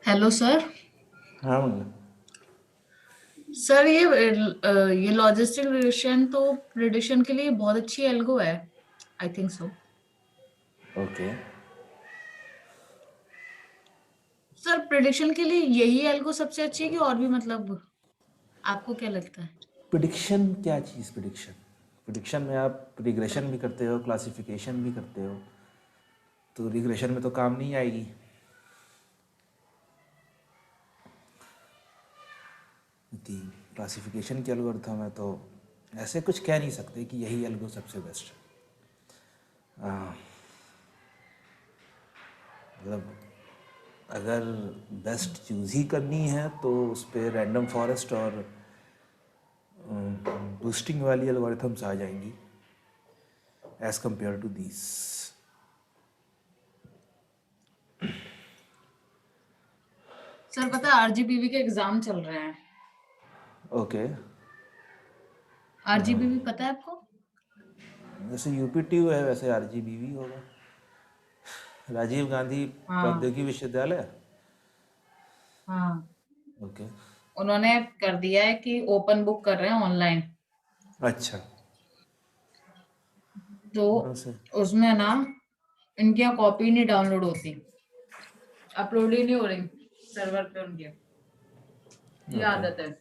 Hello sir. हाँ मंगल। Sir ये logistic regression तो प्रिडिक्शन के लिए बहुत अच्छी एल्गो है। I think so. Okay. Sir prediction के लिए यही एल्गो सबसे अच्छी है कि और भी मतलब आपको क्या लगता है? प्रिडिक्शन क्या चीज़? प्रिडिक्शन प्रिडिक्शन में आप रिग्रेशन भी करते हो, क्लासिफिकेशन भी करते हो, तो रिग्रेशन में तो काम नहीं आएगी। कि क्लासिफिकेशन की एल्गोरिथम है तो ऐसे कुछ कह नहीं सकते कि यही एल्गो सबसे बेस्ट है। मतलब अगर बेस्ट चूज़ ही करनी है तो उस पर रैंडम फॉरेस्ट और बूस्टिंग वाली एल्गोरिथम्स आ जाएंगी as compare to these. Sir पता है आरजीबीवी के एग्जाम चल रहे हैं। ओके। आरजीबीवी पता है आपको? जैसे यूपीटीयू है वैसे आरजीबीवी होगा। राजीव गांधी हाँ। प्रौद्योगिकी विश्वविद्यालय। हाँ। ओके। उन्होंने कर दिया है कि ओपन बुक कर रहे हैं ऑनलाइन। अच्छा। तो हाँ सर। उसमें ना इनकी कॉपी नहीं डाउनलोड होती, अपलोड ही नहीं हो रही सर्वर पे उनके। ये ओके। आदत है।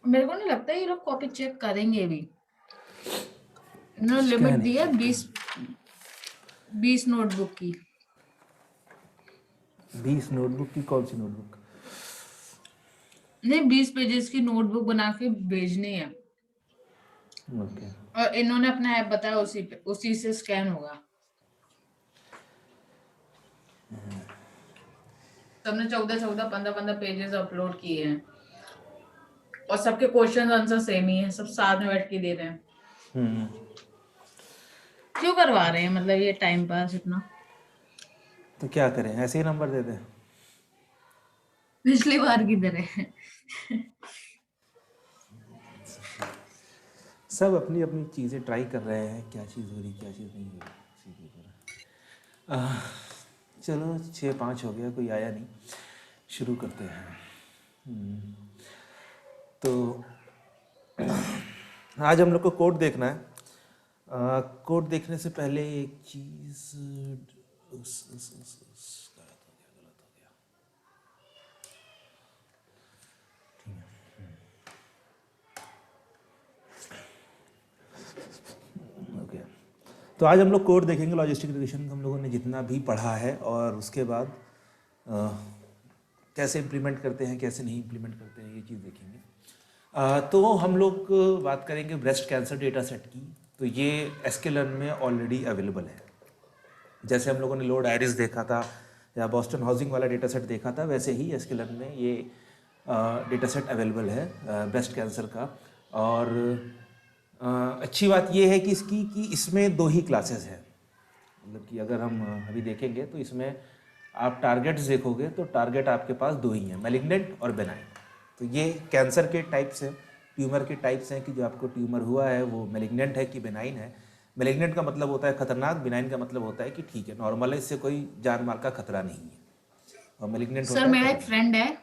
मेरे को नहीं लगता ये लोग कॉपी चेक करेंगे भी। इन्होंने कुछ कह लिमिट नहीं दी है सकते। 20 नोटबुक की। 20 नोटबुक की? कौन सी नोटबुक? नहीं, 20 पेजेस की नोटबुक बना के भेजनी है। ओके। और इन्होंने अपना ऐप बताया, उसी पे उसी से स्कैन होगा। सबने 14-14, 15-15 पेजेस अपलोड किए हैं और सबके क्वेश्चन आंसर सेम ही है, सब साथ में बैठ के दे रहे हैं। क्यों करवा रहे हैं, मतलब ये टाइम पास इतना। तो क्या करें, ऐसे ही नंबर दे दें? पिछली बार की तरह। सब अपनी अपनी चीज़ें ट्राई कर रहे हैं, क्या चीज़ हो रही क्या चीज़ नहीं हो रही उसी के ऊपर। चलो 6-5 हो गया, कोई आया नहीं, शुरू करते हैं। तो आज हम लोग को कोड देखना है। कोड देखने से पहले एक चीज़ गलत हो गया, गलत हो गया। ओके। तो आज हम लोग कोड देखेंगे लॉजिस्टिक रिग्रेशन हम लोगों ने जितना भी पढ़ा है, और उसके बाद अ, कैसे इम्प्लीमेंट करते हैं कैसे नहीं इम्प्लीमेंट करते हैं ये चीज़ देखेंगे। तो हम लोग बात करेंगे ब्रेस्ट कैंसर डेटा सेट की। तो ये एसक्यूएलएन में ऑलरेडी अवेलेबल है। जैसे हम लोगों ने लोड आयरिस देखा था या बॉस्टन हाउसिंग वाला डेटा सेट देखा था, वैसे ही एसक्यूएलएन में ये डेटा सेट अवेलेबल है ब्रेस्ट कैंसर का। और अच्छी बात ये है कि इसमें दो ही क्लासेस हैं। मतलब कि अगर हम अभी देखेंगे तो इसमें आप टारगेट्स देखोगे तो टारगेट आपके पास दो ही हैं, मैलिग्नेंट और बेनाइन। तो ये कैंसर के टाइप्स हैं, ट्यूमर के टाइप्स हैं कि जो आपको ट्यूमर हुआ है वो मैलिग्नेंट है कि बेनाइन है। मैलिग्नेंट का मतलब होता है खतरनाक, बेनाइन का मतलब होता है कि ठीक है, नॉर्मल है, इससे कोई जान माल का खतरा नहीं है। और मैलिग्नेंट सर होता है मेरा एक खतरनाक। फ्रेंड है,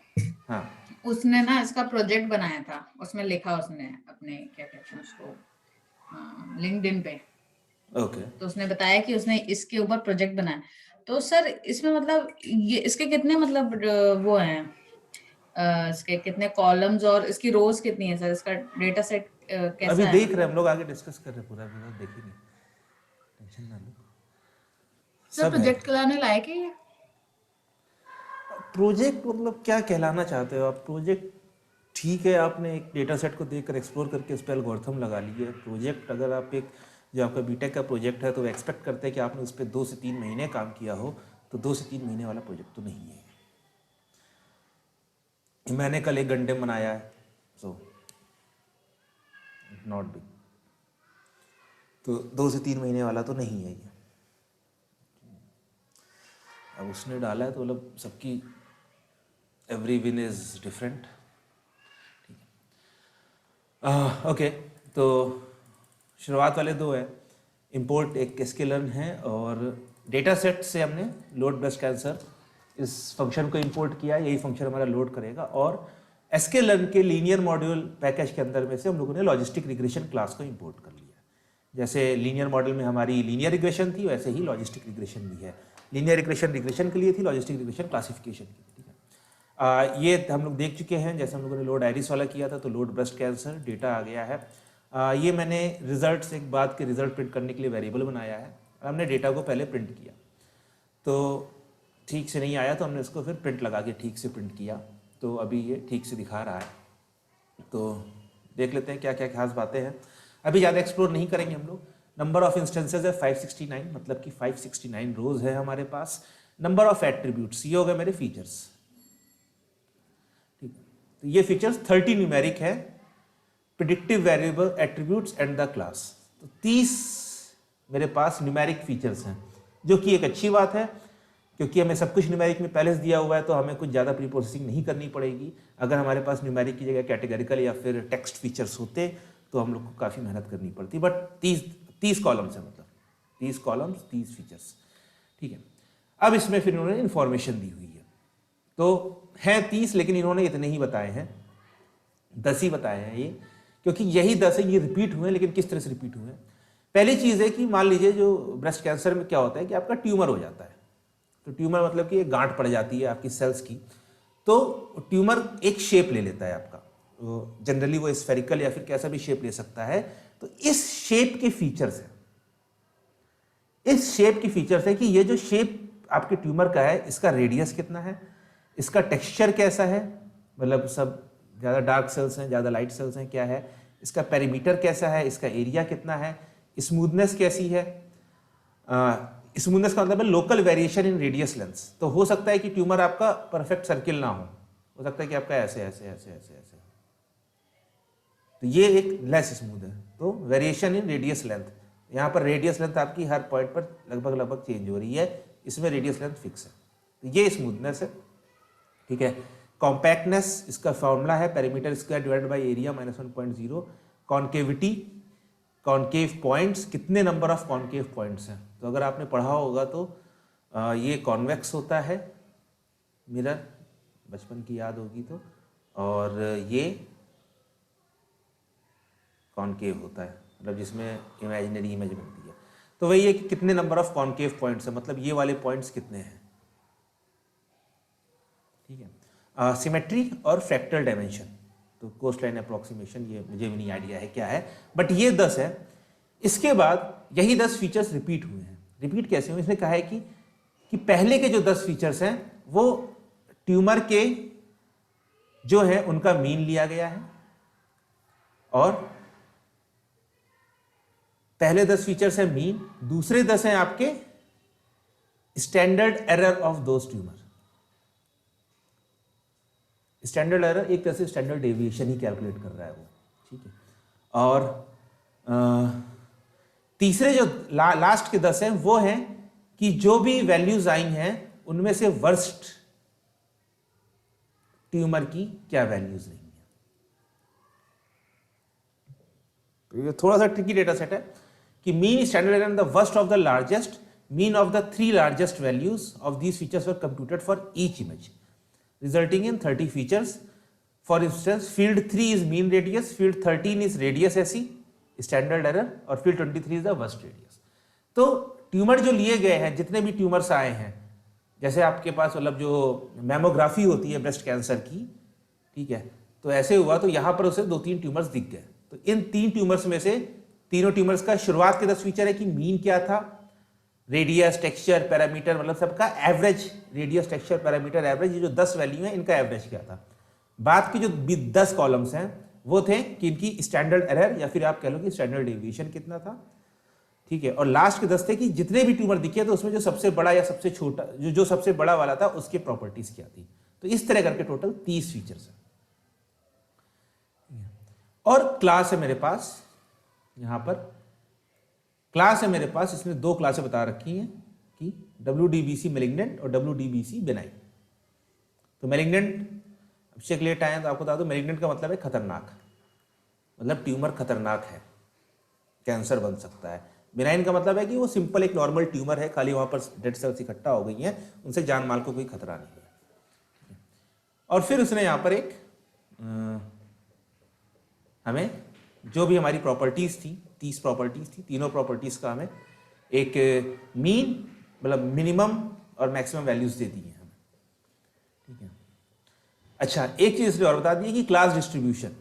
हाँ। उसने ना इसका प्रोजेक्ट बनाया था। उसमें लिखा उसने अपने, क्या कहते हैं उसको, लिंक्डइन पे। ओके। तो उसने बताया कि उसने इसके ऊपर प्रोजेक्ट बनाया। तो सर इसमें मतलब ये इसके कितने मतलब वो हैं, इसके कितने कॉलम्स और इसकी रोज कितनी है सर, इसका डेटा सेट अभी कैसा है देख रहे हैं हम मतलब? लोग, आगे डिस्कस कर रहे हैं, पूरा पूरा देखेंगे, टेंशन ना लो। सर सब है। प्रोजेक्ट कराने लायक है ये? प्रोजेक्ट मतलब क्या कहलाना चाहते हो आप? प्रोजेक्ट ठीक है, आपने एक डेटा सेट को देखकर एक्सप्लोर करके उस पर एल्गोरिथम लगा ली है। प्रोजेक्ट अगर आप एक, जो आपका बीटेक का प्रोजेक्ट है, तो एक्सपेक्ट करते हैं कि आपने उस पर 2 से 3 महीने काम किया हो। तो 2 से 3 महीने वाला प्रोजेक्ट तो नहीं है। मैंने कल 1 घंटे में बनाया है, सो नॉट बिग। तो 2 से 3 महीने वाला तो नहीं है ये। अब उसने डाला है तो मतलब सबकी every win is different. Okay. तो शुरुआत वाले दो है, इंपोर्ट एक स्केलर्न है और डेटा सेट से हमने लोड ब्रेस्ट कैंसर इस फंक्शन को इंपोर्ट किया, यही फंक्शन हमारा लोड करेगा, और sklearn के लीनियर मॉड्यूल पैकेज के अंदर में से हम लोगों ने लॉजिस्टिक रिग्रेशन क्लास को इंपोर्ट कर लिया। जैसे लीनियर मॉडल में हमारी लीनियर रिग्रेशन थी, वैसे ही लॉजिस्टिक रिग्रेशन भी है। लीनियर रिग्रेशन के लिए थी, लॉजिस्टिक रिग्रेशन क्लासिफिकेशन की, ठीक है। ये हम लोग देख चुके हैं, जैसे हम लोगों ने लोड आयरिस वाला किया था, तो लोड ब्रेस्ट कैंसर डेटा आ गया है। ये मैंने रिजल्ट्स, एक बात के रिजल्ट प्रिंट करने के लिए वेरिएबल बनाया है। हमने डेटा को पहले प्रिंट किया, तो ठीक से नहीं आया तो हमने इसको फिर प्रिंट लगा के ठीक से प्रिंट किया, तो अभी ये ठीक से दिखा रहा है। तो देख लेते हैं क्या क्या खास बातें हैं। अभी ज़्यादा एक्सप्लोर नहीं करेंगे हम लोग। नंबर ऑफ इंस्टेंसेज है 569, मतलब कि 569 रोज है हमारे पास। नंबर ऑफ एट्रीब्यूट्स, ये हो गए मेरे फीचर्स, ठीक है। तो ये फीचर्स 30 न्यूमेरिक है, predictive variable, attributes and the class. तो 30 मेरे पास न्यूमेरिक फीचर्स हैं, जो कि एक अच्छी बात है, क्योंकि हमें सब कुछ न्यूमेरिक में पहले से दिया हुआ है, तो हमें कुछ ज़्यादा प्री प्रोसेसिंग नहीं करनी पड़ेगी। अगर हमारे पास न्यूमेरिक की जगह कैटेगरिकल या फिर टेक्स्ट फीचर्स होते तो हम लोग को काफ़ी मेहनत करनी पड़ती। बट 30 कॉलम्स है, मतलब 30 कॉलम्स 30 फीचर्स, ठीक है। अब इसमें फिर इन्होंने इन्फॉर्मेशन दी हुई है, तो हैं 30, लेकिन इन्होंने इतने ही बताए हैं, 10 ही बताए हैं ये, क्योंकि यही 10 है, ये रिपीट हुए हैं। लेकिन किस तरह से रिपीट हुए हैं? पहली चीज़ है कि मान लीजिए जो ब्रेस्ट कैंसर में क्या होता है कि आपका ट्यूमर हो जाता है, तो ट्यूमर मतलब कि एक गांठ पड़ जाती है आपकी सेल्स की, तो ट्यूमर एक शेप ले लेता है आपका, जनरली वो स्फेरिकल या फिर कैसा भी शेप ले सकता है। तो इस शेप के फीचर्स है, इस शेप की फीचर्स है कि ये जो शेप आपके ट्यूमर का है, इसका रेडियस कितना है, इसका टेक्सचर कैसा है, मतलब सब ज़्यादा डार्क सेल्स हैं, ज़्यादा लाइट सेल्स हैं, क्या है, इसका पेरीमीटर कैसा है, इसका एरिया कितना है, स्मूथनेस कैसी है। स्मूथनेस का मतलब है local variation in radius length. तो हो सकता है कि ट्यूमर आपका परफेक्ट सर्किल ना हो सकता है कि आपका ऐसे ऐसे ऐसे ऐसे ऐसे, तो ये एक लेस स्मूथ है। तो वेरिएशन इन रेडियस लेंथ, यहाँ पर रेडियस लेंथ आपकी हर पॉइंट पर लगभग चेंज हो रही है, इसमें रेडियस लेंथ फिक्स है, तो ये स्मूथनेस है, ठीक है। कॉम्पैक्टनेस, इसका फॉर्मूला है perimeter square divided by area minus 1.0। Concavity, concave points, कितने नंबर ऑफ कॉन्केव पॉइंट्स हैं, तो अगर आपने पढ़ा होगा तो ये कॉन्वेक्स होता है मिरर, बचपन की याद होगी तो, और ये कॉन्केव होता है, मतलब जिसमें इमेजिनरी इमेज बनती है। तो वही है कि कितने नंबर ऑफ कॉन्केव पॉइंट्स है, मतलब ये वाले पॉइंट्स कितने हैं, ठीक है। सिमेट्री और फ्रैक्टल डायमेंशन, तो कोस्ट लाइन अप्रोक्सीमेशन, ये मुझे भी नहीं आइडिया है क्या है, बट ये 10 है। इसके बाद यही 10 फीचर्स रिपीट हुए हैं। रिपीट कैसे हुए? इसने कहा है कि पहले के जो 10 फीचर्स हैं वो ट्यूमर के जो है उनका मीन लिया गया है, और पहले 10 फीचर्स हैं मीन, दूसरे 10 हैं आपके standard error of those tumour. Standard error एक तरह से स्टैंडर्ड डेविएशन ही कैलकुलेट कर रहा है वो, ठीक है। और तीसरे जो लास्ट के 10 हैं वो हैं कि जो भी वैल्यूज आई हैं उनमें से वर्स्ट ट्यूमर की क्या वैल्यूज नहीं है। तो ये थोड़ा सा ट्रिकी डेटा सेट है कि mean standard error the worst of the largest mean of the 3 largest values of these features were computed for each image resulting in 30 features. For instance, field 3 is mean radius, field 13 is radius SE, standard error, और field 23 is the worst radius. तो tumour जो लिए गए हैं, जितने भी tumours आए हैं, जैसे आपके पास मतलब जो मैमोग्राफी होती है ब्रेस्ट कैंसर की, ठीक है, तो ऐसे हुआ तो यहाँ पर उसे 2-3 ट्यूमर्स दिख गए। तो इन 3 ट्यूमर्स में से तीनों ट्यूमर्स का शुरुआत के 10 फीचर है कि मीन क्या था, रेडियस, टेक्सचर, पैरामीटर, मतलब सबका average, radius, texture, parameter, average, ये जो 10 वैल्यू है इनका एवरेज क्या था। बाद के जो 10 कॉलम्स हैं वो थे कि इनकी स्टैंडर्ड एरर या फिर आप कह लो कि स्टैंडर्ड डेविएशन कितना था, ठीक है। और लास्ट के 10 थे कि जितने भी ट्यूमर दिखे तो उसमें जो सबसे बड़ा या सबसे छोटा, जो सबसे बड़ा वाला था उसकी प्रॉपर्टीज क्या थी। तो इस तरह करके टोटल 30 फीचर्स है। और क्लास है मेरे पास, यहां पर क्लास है मेरे पास, इसमें 2 क्लासें बता रखी हैं कि WDBC मैलिग्नेंट और WDBC बेनाइन। तो मैलिग्नेंट चेक लेट आए हैं तो आपको बता दो, मैलिग्नेंट का मतलब है खतरनाक, मतलब ट्यूमर खतरनाक है, कैंसर बन सकता है। बिनाइन का मतलब है कि वो सिंपल एक नॉर्मल ट्यूमर है, खाली वहाँ पर डेड सेल्स इकट्ठा हो गई हैं, उनसे जान माल को कोई खतरा नहीं है। और फिर उसने यहाँ पर एक हमें जो भी हमारी प्रॉपर्टीज़ थी, 30 प्रॉपर्टीज़ थी, तीनों प्रॉपर्टीज़ का हमें एक मीन मतलब मिनिमम और मैक्सिमम वैल्यूज़ दे दी हैं हमें, ठीक है। अच्छा, एक चीज़ इसलिए और बता दी कि क्लास डिस्ट्रीब्यूशन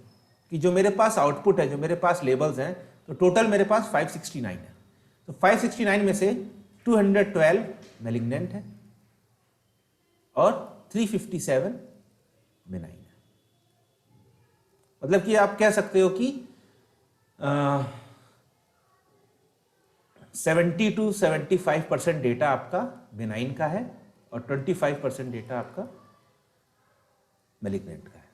कि जो मेरे पास आउटपुट है, जो मेरे पास लेबल्स हैं, तो टोटल मेरे पास 569 है। तो 569 में से 212 मैलिग्नेंट है और 357 बेनाइन है। मतलब कि आप कह सकते हो कि 70 to 75% डेटा आपका बेनाइन का है और 25% डेटा आपका मैलिग्नेंट का है।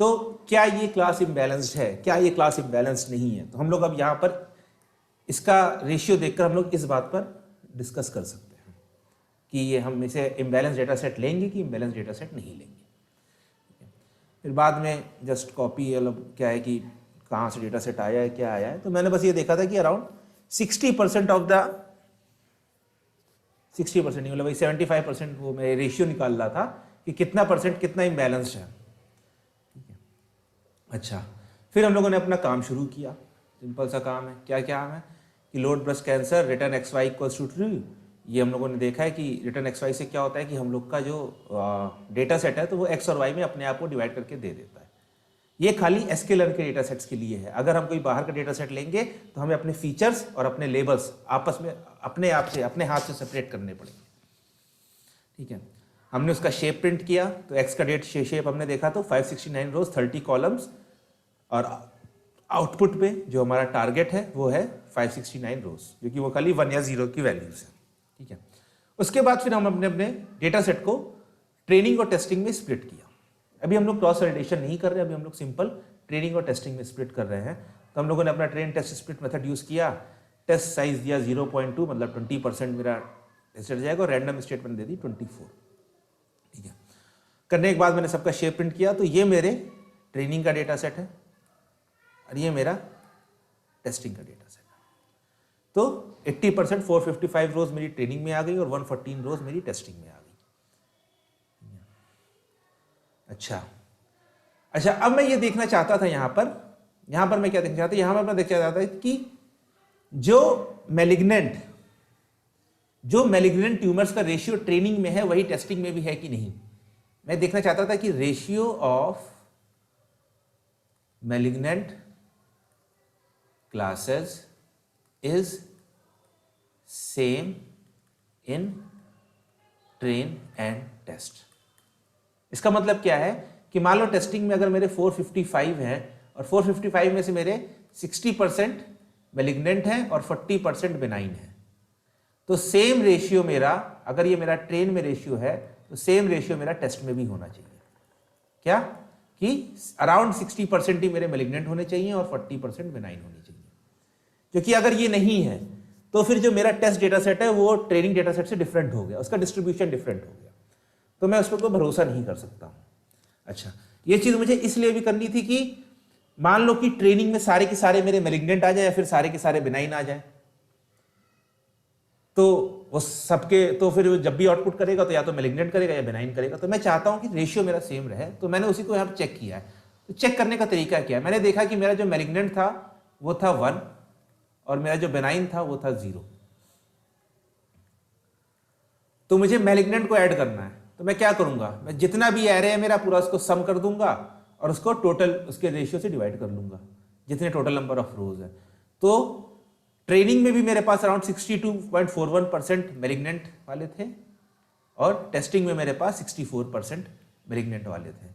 तो क्या ये क्लास इम्बैलेंस्ड है, क्या ये क्लास इम्बैलेंस्ड नहीं है? तो हम लोग अब यहाँ पर इसका रेशियो देखकर हम लोग इस बात पर डिस्कस कर सकते हैं कि ये हम इसे इम्बैलेंस डेटा सेट लेंगे कि इम्बैलेंस डेटा सेट नहीं लेंगे। फिर बाद में जस्ट कॉपी मतलब क्या है कि कहाँ से डेटा सेट आया है, क्या आया है, तो मैंने बस ये देखा था कि अराउंड 60% ऑफ द 60% नहीं मतलब 75% वो मैं रेशियो निकाल रहा था कि कितना परसेंट कितना इम्बैलेंस्ड है, ठीक है। अच्छा, फिर हम लोगों ने अपना काम शुरू किया। सिंपल सा काम है, क्या क्या है कि load breast cancer return X Y equals to true. ये हम लोगों ने देखा है कि रिटर्न एक्स वाई से क्या होता है कि हम लोग का जो डेटा सेट है तो वो एक्स और वाई में अपने आप को डिवाइड करके दे देता है। ये खाली एसक्यूएल के डेटा सेट्स के लिए है। अगर हम कोई बाहर का डेटा सेट लेंगे तो हमें अपने फीचर्स और अपने लेबल्स आपस में अपने आप से अपने हाथ से सेपरेट करने पड़ेंगे, ठीक है। हमने उसका शेप प्रिंट किया तो एक्स का डेट शेप हमने देखा तो 569 रोज 30 कॉलम्स और आउटपुट पे जो हमारा टारगेट है वो है 569 रोज, जो कि वो खाली 1 या 0 की वैल्यूज है, ठीक है। उसके बाद फिर हम अपने अपने डेटा सेट को ट्रेनिंग और टेस्टिंग में स्प्लिट किया। अभी हम लोग क्रॉस वैलिडेशन नहीं कर रहे, अभी हम लोग सिंपल ट्रेनिंग और टेस्टिंग में स्प्लिट कर रहे हैं। तो हम लोगों ने अपना train test split method use किया, टेस्ट साइज दिया 0.2 मतलब 20% मेरा टेस्ट जाएगा और रैंडम स्टेटमेंट दे दी 24, ठीक है। करने के बाद मैंने सबका शेप प्रिंट किया तो ये मेरे ट्रेनिंग का डेटा सेट है और ये मेरा टेस्टिंग का डेटा सेट है। तो 80% 455 रोज मेरी ट्रेनिंग में आ गई और 114 रोज मेरी टेस्टिंग में आ गई। अच्छा, अब मैं ये देखना चाहता था यहां पर मैं क्या देखना चाहता, यहां पर मैं देखना चाहता कि जो मैलिग्नेंट ट्यूमर्स का रेशियो ट्रेनिंग में है वही टेस्टिंग में भी है कि नहीं। मैं देखना चाहता था कि ratio of malignant classes is same in train and test. इसका मतलब क्या है कि मान लो टेस्टिंग में अगर मेरे 455 हैं और 455 में से मेरे 60% मैलिग्नेंट हैं और 40% बेनाइन है, तो सेम रेशियो मेरा, अगर ये मेरा ट्रेन में रेशियो है तो सेम रेशियो मेरा टेस्ट में भी होना चाहिए। क्या कि अराउंड 60% ही मेरे मैलिग्नेंट होने चाहिए और 40% बेनाइन होनी चाहिए। क्योंकि अगर ये नहीं है तो फिर जो मेरा टेस्ट डेटा सेट है वो ट्रेनिंग डेटा सेट से डिफरेंट हो गया, उसका डिस्ट्रीब्यूशन डिफरेंट हो गया, तो मैं उस पर कोई भरोसा नहीं कर सकता हूं। अच्छा, ये चीज मुझे इसलिए भी करनी थी कि मान लो कि ट्रेनिंग में सारे के सारे मेरे मैलिग्नेंट आ जाए या फिर सारे के सारे बेनाइन आ जाए, तो वो सबके, तो फिर जब भी आउटपुट करेगा तो या तो मैलिग्नेंट करेगा या बेनाइन करेगा। तो मैं चाहता हूं कि रेशियो मेरा सेम रहे, तो मैंने उसी को यहां पर चेक किया है। तो चेक करने का तरीका क्या है, मैंने देखा कि मेरा जो मैलिग्नेंट था वो था 1 और मेरा जो बेनाइन था वो था 0। तो मुझे मैलिग्नेंट को ऐड करना है, तो मैं क्या करूंगा, मैं जितना भी एरे है मेरा पूरा उसको सम कर दूंगा और उसको टोटल उसके रेशियो से डिवाइड कर लूंगा, जितने टोटल नंबर ऑफ रोज है। तो ट्रेनिंग में भी मेरे पास अराउंड 62.41% मैलिग्नेंट वाले थे और टेस्टिंग में मेरे पास 64% मैलिग्नेंट वाले थे।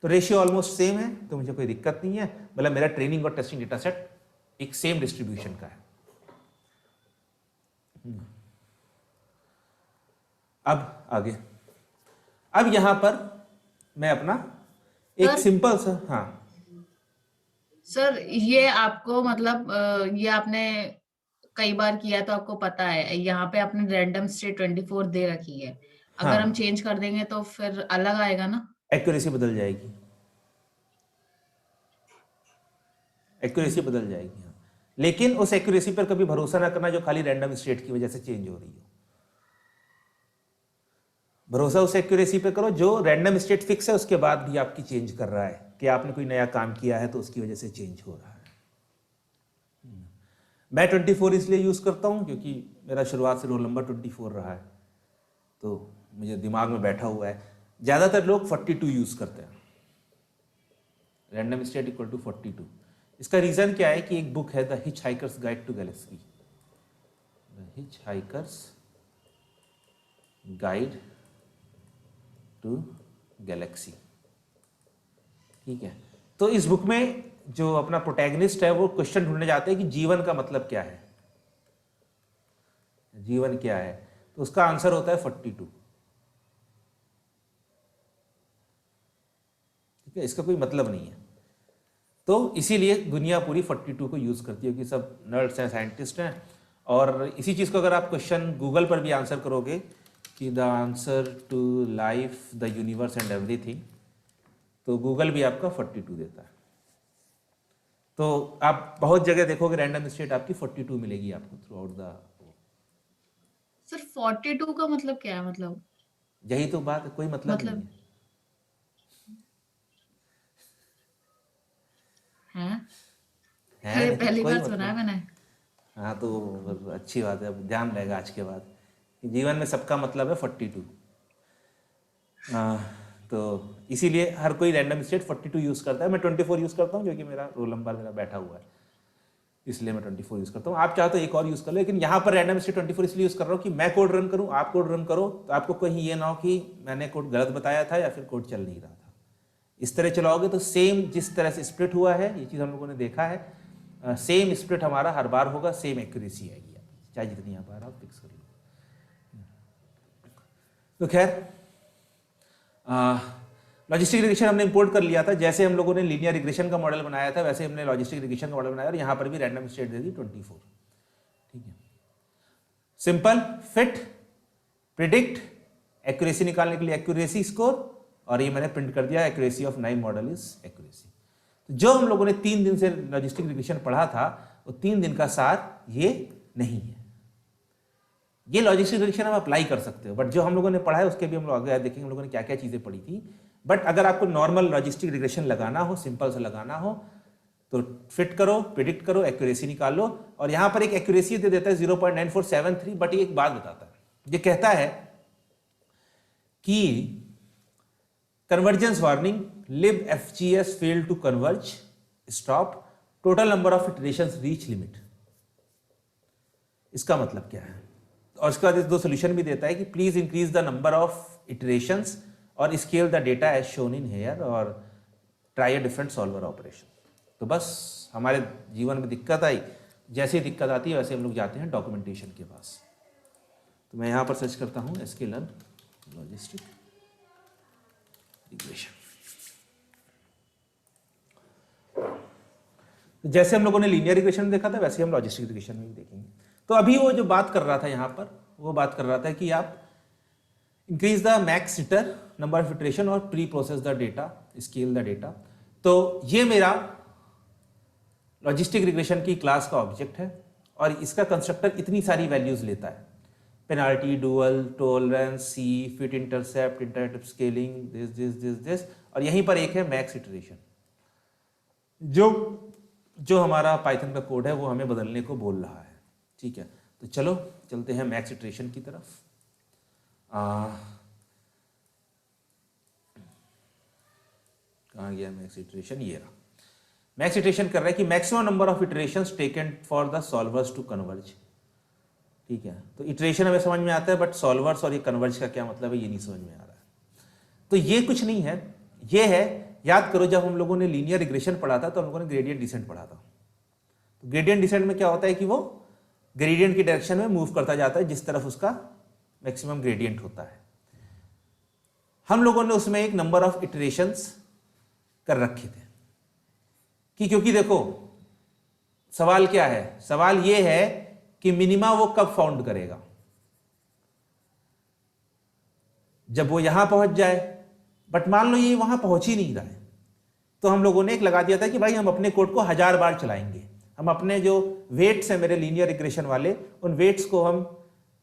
तो रेशियो ऑलमोस्ट सेम है, तो मुझे कोई दिक्कत नहीं है, मतलब मेरा ट्रेनिंग और टेस्टिंग डेटा सेट एक सेम डिस्ट्रीब्यूशन का है। अब आगे, अब यहां पर मैं अपना एक सिंपल सा, हाँ सर ये आपको मतलब ये आपने कई बार किया तो आपको पता है, यहाँ पे आपने रैंडम स्टेट 24 दे रखी है, अगर हम हाँ, चेंज कर देंगे तो फिर अलग आएगा ना। एक्यूरेसी बदल जाएगी, एक्यूरेसी बदल जाएगी। हाँ, लेकिन उस एक्यूरेसी पर कभी भरोसा ना करना जो खाली रैंडम स्टेट की वजह से चेंज हो रही हो। भरोसा उस एक्यूरेसी पे करो जो रैंडम स्टेट फिक्स है, उसके बाद भी आपकी चेंज कर रहा है, कि आपने कोई नया काम किया है तो उसकी वजह से चेंज हो रहा है। मैं 24 इसलिए यूज करता हूं क्योंकि मेरा शुरुआत से रोल नंबर 24 रहा है, तो मुझे दिमाग में बैठा हुआ है। ज्यादातर लोग 42 यूज करते हैं, रैंडम स्टेट इक्वल टू 42। इसका रीजन क्या है कि एक बुक है the hitchhiker's guide to galaxy, the hitchhiker's guide to galaxy, ठीक है। तो इस बुक में जो अपना प्रोटैगनिस्ट है वो क्वेश्चन ढूंढने जाते हैं कि जीवन का मतलब क्या है, जीवन क्या है, तो उसका आंसर होता है 42, ठीक है। इसका कोई मतलब नहीं है, तो इसीलिए दुनिया पूरी 42 को यूज करती है, कि सब नर्ड्स हैं, साइंटिस्ट हैं। और इसी चीज को अगर आप क्वेश्चन गूगल पर भी आंसर करोगे कि the answer to life, the universe and everything, तो गूगल भी आपका 42 देता है। तो आप बहुत जगह देखोगे रैंडम स्टेट आपकी 42 मिलेगी आपको थ्रू आउट द। सर 42 का मतलब क्या है? मतलब यही तो बात है, कोई मतलब नहीं मतलब है है ये नहीं, पहली कोई बार सुना है मतलब। मैंने। हाँ तो अच्छी बात है, अब ध्यान रहेगा आज के बाद कि जीवन में सबका मतलब है 42। तो इसीलिए हर कोई रैंडम स्टेट 42 यूज़ करता है। मैं 24 यूज़ करता हूँ क्योंकि मेरा रोल नंबर मेरा बैठा हुआ है, इसलिए मैं 24 यूज़ करता हूँ। आप चाहो तो एक और यूज़ कर लो, लेकिन यहाँ पर रैंडम स्टेट 24 इसलिए यूज़ कर रहा हूँ कि मैं कोड रन करूँ, आप कोड रन करो, तो आपको कहीं ये ना हो कि मैंने कोड गलत बताया था या फिर कोड चल नहीं रहा था। इस तरह चलाओगे तो सेम जिस तरह से स्प्लिट हुआ है, ये चीज़ हम लोगों ने देखा है, सेम स्प्लिट हमारा हर बार होगा, सेम एक्यूरेसी आएगी आपकी, चाहे जितनी यहाँ पर आप फिक्स कर लो। तो खैर लॉजिस्टिक रिग्रेशन हमने इंपोर्ट कर लिया था। जैसे हम लोगों ने लीनियर रिग्रेशन का मॉडल बनाया था वैसे हमने लॉजिस्टिक रिग्रेशन का मॉडल बनाया, और यहाँ पर भी रैंडम स्टेट दे दी 24, ठीक है। सिंपल, फिट, प्रिडिक्ट, एक्यूरेसी निकालने के लिए एक्यूरेसी स्कोर, और ये मैंने प्रिंट कर दिया, एक्यूरेसी ऑफ नाइम मॉडल इज एक्यूरेसी। तो जो हम लोगों ने 3 दिन से लॉजिस्टिक रिग्रेशन पढ़ा था, वो 3 दिन का सार ये नहीं है। ये लॉजिस्टिक रिग्रेशन आप अप्लाई कर सकते हो, बट जो हम लोगों ने पढ़ा है उसके भी हम लोग आगे देखेंगे हम लोगों ने क्या क्या चीजें पढ़ी थी। बट अगर आपको नॉर्मल लॉजिस्टिक रिग्रेशन लगाना हो, सिंपल से लगाना हो, तो फिट करो, प्रिडिक्ट करो, एक्यूरेसी निकाल लो। और यहां पर एक एक्यूरेसी दे देता है 0.9473, बट ये एक बात बताता है, ये कहता है कि convergence warning, LBFGS fail to converge, stop, total number of iterations reach limit. इसका मतलब क्या है? और इसके बाद 2 सोल्यूशन भी देता है कि please increase the number of iterations और scale the data as shown in here, और try a different solver operation. तो बस हमारे जीवन में दिक्कत आई, जैसे ही दिक्कत आती है वैसे हम लोग जाते हैं डॉक्यूमेंटेशन के पास। तो मैं यहाँ पर सर्च करता हूँ एसक्यूएल लॉजिस्टिक रिग्रेशन। तो जैसे हम लोगों ने लीनियर रिग्रेशन में देखा था वैसे हम लॉजिस्टिक रिग्रेशन में भी देखेंगे। तो अभी वो जो बात कर रहा था यहाँ पर, वो बात कर रहा था कि आप increase the max iter number of iteration और preprocess the data, scale the data. तो ये मेरा लॉजिस्टिक रिग्रेशन की क्लास का ऑब्जेक्ट है, और इसका कंस्ट्रक्टर इतनी सारी वैल्यूज लेता है, penalty, dual, tolerance, C, fit intercept, intercept scaling, this this this this, और यहीं पर एक है मैक्स इटरेशन, जो हमारा पाइथन का कोड है वो हमें बदलने को बोल रहा है, ठीक है। तो चलो चलते हैं मैक्स इटरेशन की तरफ। कहाँ गया मैक्स इटरेशन? ये रहा। मैक्स इटरेशन कर रहा है कि maximum number of iterations taken for the solvers to converge, ठीक है। तो इटरेशन हमें समझ में आता है, बट सॉल्वर्स और ये कन्वर्ज का क्या मतलब है ये नहीं समझ में आ रहा है। तो ये कुछ नहीं है, ये है, याद करो जब हम लोगों ने लीनियर रिग्रेशन पढ़ा था तो हम लोगों ने ग्रेडियंट डिसेंट पढ़ा था। तो ग्रेडियंट डिसेंट में क्या होता है कि वो ग्रेडियंट की डायरेक्शन में मूव करता जाता है जिस तरफ उसका मैक्सिमम ग्रेडियंट होता है। हम लोगों ने उसमें एक नंबर ऑफ इटरेशंस कर रखे थे कि क्योंकि देखो सवाल क्या है, सवाल ये है कि मिनिमा वो कब फाउंड करेगा, जब वो यहां पहुंच जाए। बट मान लो ये वहां पहुंच ही नहीं रहा है, तो हम लोगों ने एक लगा दिया था कि भाई हम अपने कोड को 1000 बार चलाएंगे, हम अपने जो वेट्स हैं मेरे लीनियर रिग्रेशन वाले, उन वेट्स को हम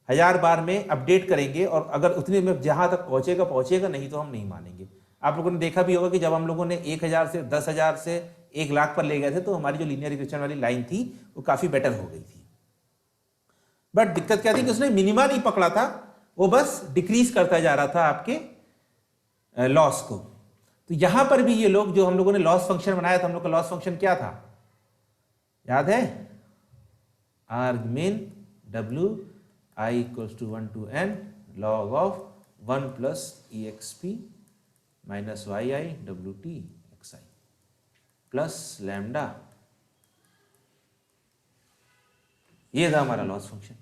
1000 बार में अपडेट करेंगे, और अगर उतने में जहां तक पहुंचेगा, नहीं तो हम नहीं मानेंगे। आप लोगों ने देखा भी होगा कि जब हम लोगों ने 1000 से 10,000 से 1 लाख पर ले गए थे, तो हमारी जो लीनियर रिग्रेशन वाली लाइन थी वो काफी बेटर हो गई थी। बट दिक्कत क्या थी कि उसने मिनिमा नहीं पकड़ा था, वो बस डिक्रीज करता जा रहा था आपके लॉस को। तो यहां पर भी ये लोग, जो हम लोगों ने लॉस फंक्शन बनाया था, हम लोग का लॉस फंक्शन क्या था, याद है? आर्गमिन W I equals to 1 to n log of 1 plus exp minus yi wt xi plus lambda। ये था हमारा लॉस फंक्शन।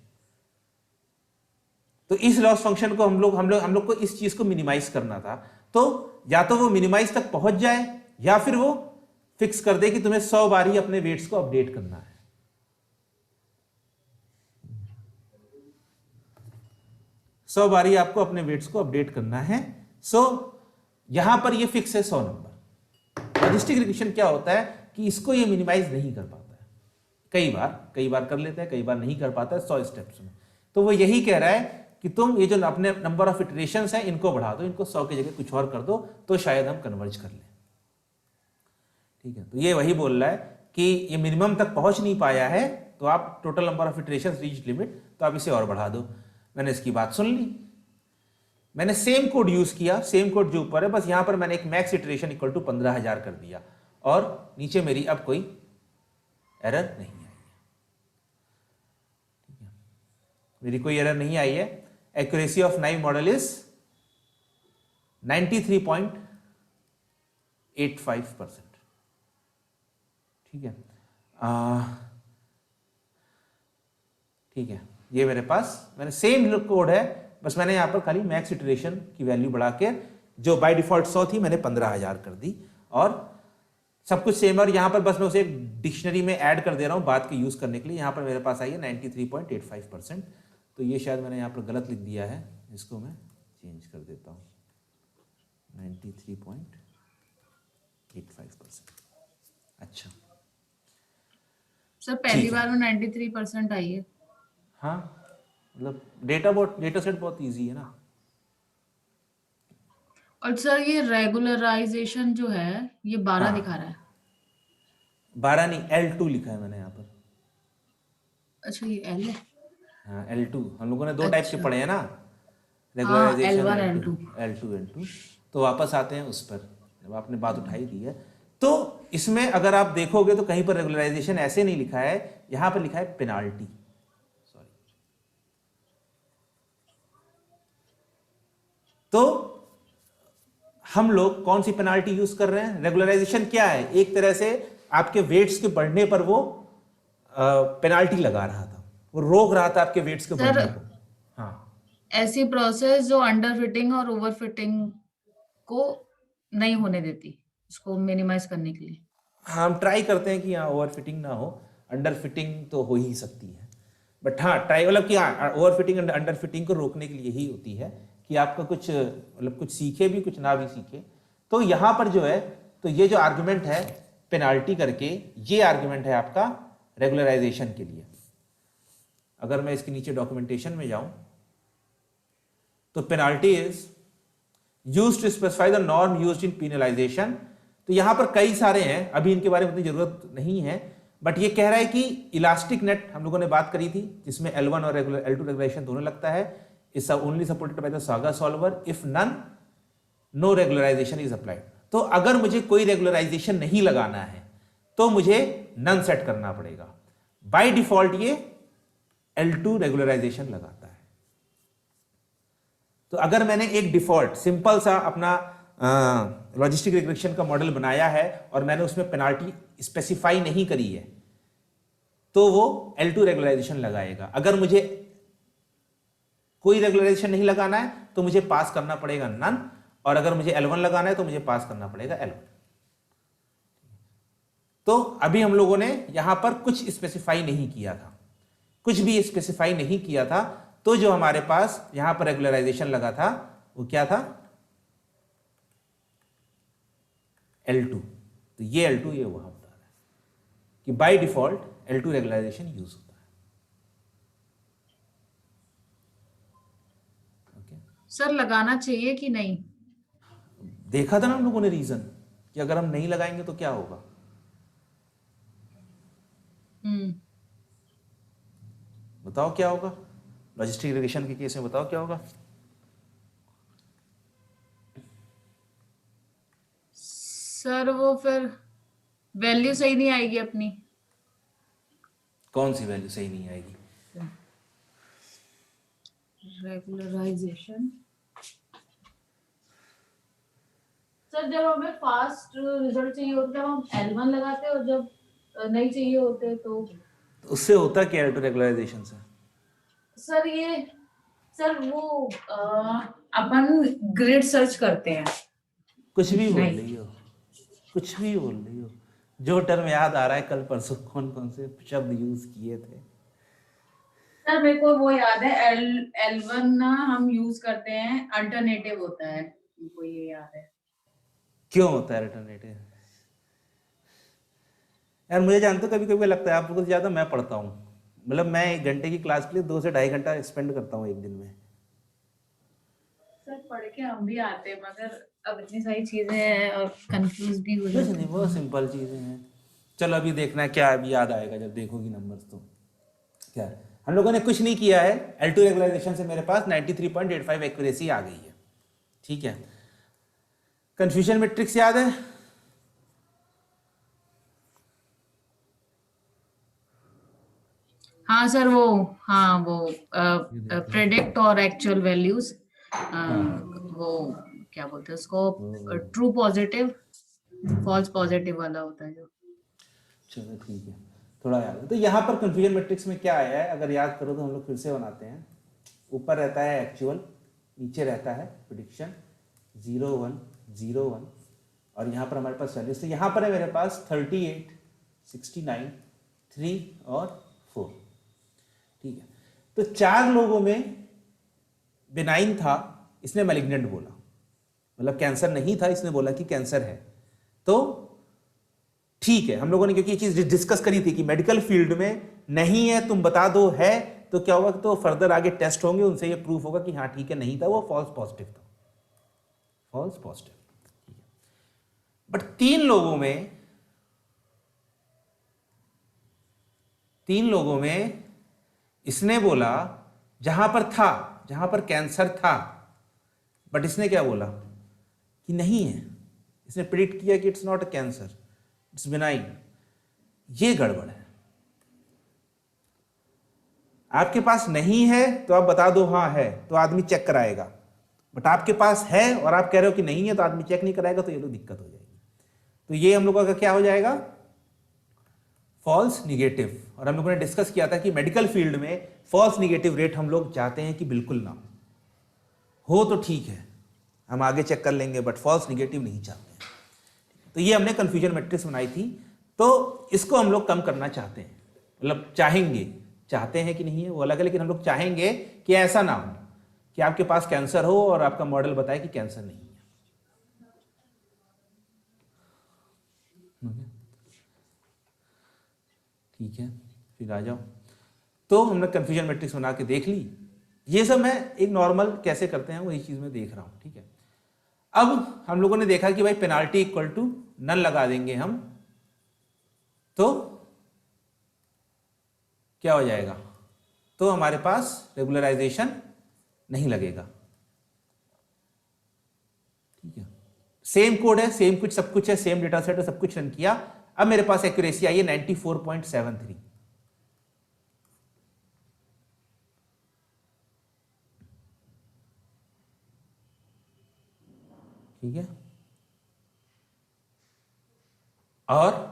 तो इस लॉस फंक्शन को हम लोग को इस चीज को मिनिमाइज करना था। तो या तो वो मिनिमाइज तक पहुंच जाए, या फिर वो फिक्स कर दे कि तुम्हें 100 बार ही अपने वेट्स को अपडेट करना है। सौ बारी आपको अपने वेट्स को अपडेट करना है। सो यहां पर ये फिक्स है 100 नंबर। लॉजिस्टिक रिग्रेशन क्या होता है कि इसको ये मिनिमाइज नहीं कर पाता है, कई बार कर लेता है, कई बार नहीं कर पाता है 100 स्टेप्स में। तो वो यही कह रहा है कि तुम ये जो अपने नंबर ऑफ इटरेशंस हैं इनको बढ़ा दो, इनको 100 की जगह कुछ और कर दो, तो शायद हम कन्वर्ज कर लें। ठीक है, तो ये वही बोल रहा है कि ये मिनिमम तक पहुंच नहीं पाया है, तो आप total number of iterations reach limit, तो आप इसे और बढ़ा दो। मैंने इसकी बात सुन ली, मैंने सेम कोड यूज किया, सेम कोड जो ऊपर है, बस यहां पर मैंने एक मैक्स इटरेशन इक्वल टू 15,000 कर दिया, और नीचे मेरी अब कोई एरर नहीं आई है। ठीक है, मेरी कोई एरर नहीं आई है। Accuracy of naive model is 93.85%। ठीक है, ठीक है, ये मेरे पास मैंने सेम कोड है, बस मैंने यहां पर खाली मैक्स इटरेशन की वैल्यू बढ़ा के, जो बाय डिफॉल्ट 100 थी, मैंने 15,000 कर दी, और सब कुछ सेम। और यहां पर बस मैं उसे डिक्शनरी में ऐड कर दे रहा हूं बात के यूज करने के लिए। यहां पर मेरे पास आई है 93.85%। तो ये शायद मैंने यहां पर गलत लिख दिया है, इसको मैं चेंज कर देता हूं, 93.85%। अच्छा सर, पहली बार में 93% आई है। हाँ, मतलब डेटा सेट बहुत इजी है ना। और सर ये रेगुलराइजेशन जो है, ये 12 दिखा रहा है। 12 नहीं, L2 लिखा है मैंने यहाँ पर। अच्छा, ये L है। हाँ, L2 हम लोगों ने 2 टाइप के पढ़े हैं ना, हाँ, रेगुलराइजेशन L1 L2 L2। तो वापस आते हैं उस पर, जब आपने बात उठाई दी है। तो इसमें अगर आप देखोगे तो कहीं पर रेगुलराइजेशन ऐसे नहीं लिखा है, यहां पर लिखा है पेनाल्टी। सॉरी, तो हम लोग कौन सी पेनाल्टी यूज कर रहे हैं? रेगुलराइजेशन क्या है? एक तरह से आपके वेट्स के बढ़ने पर वो पेनाल्टी लगा रहा था, वो रोक रहा था आपके वेट्स के बढ़ने को। हाँ, ऐसी प्रोसेस जो अंडर फिटिंग और ओवर फिटिंग को नहीं होने देती, इसको मिनिमाइज करने के लिए। हाँ, हम ट्राई करते हैं कि यहाँ ओवर फिटिंग ना हो, अंडर फिटिंग तो हो ही सकती है, बट हाँ ट्राई, मतलब कि हाँ, ओवर फिटिंग अंडर फिटिंग को रोकने के लिए ही होती है कि आपका कुछ, मतलब कुछ सीखे भी, कुछ ना भी सीखे। तो यहाँ पर जो है, तो ये जो आर्गुमेंट है पेनाल्टी करके, ये आर्गुमेंट है आपका रेगुलराइजेशन के लिए। अगर मैं इसके नीचे डॉक्यूमेंटेशन में जाऊं, तो penalty is used to specify the norm used in penalization. तो यहां पर कई सारे हैं, अभी इनके बारे में उतनी जरूरत नहीं है, बट ये कह रहा है कि इलास्टिक नेट हम लोगों ने बात करी थी, जिसमें L1 और L2 रेगुलेशन दोनों लगता है, is only supported by the saga solver if none no regularization is applied. तो अगर मुझे कोई रेगुलराइजेशन नहीं लगाना है तो मुझे नन सेट करना पड़ेगा। बाय डिफॉल्ट ये L2 रेगुलराइजेशन लगाता है। तो अगर मैंने एक डिफॉल्ट सिंपल सा अपना लॉजिस्टिक रिग्रेशन का मॉडल बनाया है और मैंने उसमें पेनाल्टी स्पेसिफाई नहीं करी है, तो वो L2 रेगुलराइजेशन लगाएगा। अगर मुझे कोई रेगुलराइजेशन नहीं लगाना है तो मुझे पास करना पड़ेगा नन, और अगर मुझे L1 लगाना है तो मुझे पास करना पड़ेगा L1। तो अभी हम लोगों ने यहां पर कुछ स्पेसिफाई नहीं किया था, कुछ भी स्पेसिफाई नहीं किया था, तो जो हमारे पास यहां पर रेगुलराइजेशन लगा था वो क्या था? L2। तो ये L2 ये वहां बता रहा है कि by default L2 regularisation use होता है। ओके, सर लगाना चाहिए कि नहीं? देखा था ना हम लोगों ने रीजन कि अगर हम नहीं लगाएंगे तो क्या होगा। बताओ क्या होगा, लॉजिस्टिक रिग्रेशन के केस में बताओ क्या होगा। सर वो फिर वैल्यू सही नहीं आएगी अपनी। कौन सी वैल्यू सही नहीं आएगी? रेगुलराइजेशन सर, जब हमें फास्ट रिजल्ट चाहिए होता है हम L1 लगाते हैं, और जब नहीं चाहिए होते तो तो उससे होता क्या L2 रेगुलराइजेशन से? सर ये सर वो अपन ग्रिड सर्च करते हैं। कुछ भी बोल नहीं रही हो, कुछ भी बोल रही हो। जो टर्म याद आ रहा है कल परसों कौन कौन से शब्द यूज किए थे। सर, मेरे को वो याद है, L1 ना हम यूज करते हैं, अल्टरनेटिव होता है, मेरे को ये याद है। क्यों होता है अल्टरनेटिव? यार मुझे जानते हो कभी कभी लगता है आप लोगों से ज्यादा मैं पढ़ता हूँ। मतलब मैं 1 घंटे की क्लास के लिए 2 से 2.5 घंटा स्पेंड करता हूँ एक दिन में। सर पढ़ के हम भी आते हैं, मगर अब इतनी सारी चीजें हैं और कंफ्यूज भी हो कुछ जाते नहीं, हैं। बहुत सिंपल चीजें हैं। चलो अभी देखना है क्या अभी याद आएगा जब देखोगी नंबर्स तो। क्या है? हम लोगों ने कुछ नहीं किया है, L2 रेगुलराइजेशन से मेरे पास 93.85 एक्यूरेसी आ गई है। ठीक है, कंफ्यूजन मैट्रिक्स याद है? हाँ सर, वो प्रेडिक्ट और एक्चुअल वैल्यूज, वो क्या बोलते हैं उसको, ट्रू पॉजिटिव फॉल्स पॉजिटिव वाला होता है जो। चलो ठीक है, थोड़ा याद है। तो यहाँ पर कंफ्यूजन मैट्रिक्स में क्या आया है अगर याद करो तो हम लोग फिर से बनाते हैं। ऊपर रहता है एक्चुअल, नीचे रहता है प्रिडिक्शन 0 1 0 1, और यहाँ पर हमारे पास वैल्यूज। तो यहाँ पर है मेरे पास 38 69 3 और 4। ठीक है, तो 4 लोगों में बिनाइन था, इसने मैलिग्नेंट बोला, मतलब कैंसर नहीं था, इसने बोला कि कैंसर है। तो ठीक है, हम लोगों ने क्योंकि ये चीज डिस्कस करी थी कि मेडिकल फील्ड में नहीं है तुम बता दो, है तो क्या होगा, तो फर्दर आगे टेस्ट होंगे, उनसे ये प्रूफ होगा कि हाँ ठीक है नहीं था, वो फॉल्स पॉजिटिव था, फॉल्स पॉजिटिव। ठीक है, बट 3 लोगों में इसने बोला जहां पर कैंसर था, बट इसने क्या बोला कि नहीं है, इसने प्रिडिक्ट किया कि it's not a cancer, it's benign. ये गड़बड़ है। आपके पास नहीं है तो आप बता दो हाँ है, तो आदमी चेक कराएगा, बट आपके पास है और आप कह रहे हो कि नहीं है तो आदमी चेक नहीं कराएगा, तो ये तो दिक्कत हो जाएगी। तो ये हम लोगों का क्या हो जाएगा, फॉल्स निगेटिव। और हम लोगों ने डिस्कस किया था कि मेडिकल फील्ड में फॉल्स निगेटिव रेट हम लोग चाहते हैं कि बिल्कुल ना हो, तो ठीक है हम आगे चेक कर लेंगे, बट फॉल्स निगेटिव नहीं चाहते हैं। तो ये हमने कंफ्यूजन मैट्रिक्स बनाई थी, तो इसको हम लोग कम करना चाहते हैं, मतलब चाहेंगे, चाहते हैं कि नहीं है वो अलग है, लेकिन हम लोग चाहेंगे कि ऐसा ना हो कि आपके पास कैंसर हो और आपका मॉडल बताए कि कैंसर नहीं है। ठीक है, फिर आ जाओ। तो हमने कंफ्यूजन मैट्रिक्स बना के देख ली। ये सब मैं एक नॉर्मल कैसे करते हैं वही चीज में देख रहा हूं। ठीक है, अब हम लोगों ने देखा कि भाई पेनाल्टी इक्वल टू नन लगा देंगे हम, तो क्या हो जाएगा, तो हमारे पास रेगुलराइजेशन नहीं लगेगा। ठीक है, सेम कोड है, सेम कुछ सब कुछ है, सेम डेटा सेट है, सब कुछ रन किया। अब मेरे पास एक्यूरेसी आई है 94.73। ठीक है, और